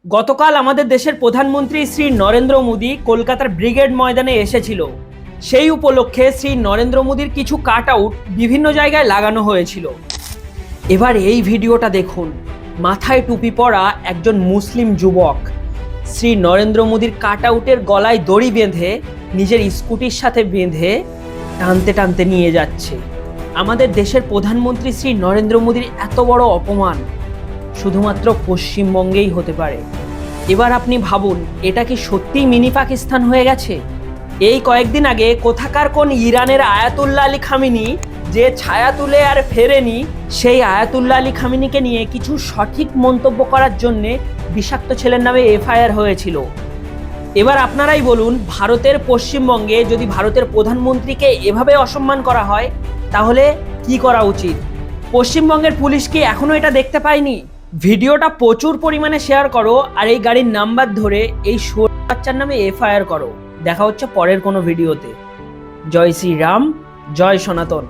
গতকাল আমাদের দেশের প্রধানমন্ত্রী শ্রী নরেন্দ্র মোদী কলকাতার ব্রিগেড ময়দানে এসেছিল। সেই উপলক্ষে শ্রী নরেন্দ্র মোদীর কিছু কাট আউট বিভিন্ন জায়গায় লাগানো হয়েছিল। এবার এই ভিডিওটা দেখুন। মাথায় টুপি পরা একজন মুসলিম যুবক শ্রী নরেন্দ্র মোদীর কাট আউটের গলায় দড়ি বেঁধে নিজের স্কুটির সাথে বেঁধে টানতে টানতে নিয়ে যাচ্ছে। আমাদের দেশের প্রধানমন্ত্রী শ্রী নরেন্দ্র মোদীর এত বড় অপমান শুধুমাত্র পশ্চিমবঙ্গেই হতে পারে। এবার আপনি ভাবুন, এটা কি সত্যিই মিনি পাকিস্তান হয়ে গেছে? এই কয়েকদিন আগে কোথাকার কোন ইরানের আয়াতুল্লাহ আলী খামেনি যে ছায়া তুলে আর ফেরেনি, সেই আয়াতুল্লাহ আলী খামেনিকে নিয়ে কিছু সঠিক মন্তব্য করার জন্যে বিষাক্ত ছেলের নামে এফআইআর হয়েছিল। এবার আপনারাই বলুন, ভারতের পশ্চিমবঙ্গে যদি ভারতের প্রধানমন্ত্রীকে এভাবে অসম্মান করা হয় তাহলে কি করা উচিত? পশ্চিমবঙ্গের পুলিশ কি এখনো এটা দেখতে পায়নি? ভিডিওটা প্রচুর পরিমাণে শেয়ার করো আর এই গাড়ির নাম্বার ধরে এই বাচ্চার নামে এফআইআর করো। দেখা হচ্ছে পরের কোনো ভিডিওতে। জয় শ্রীরাম, জয় সনাতন।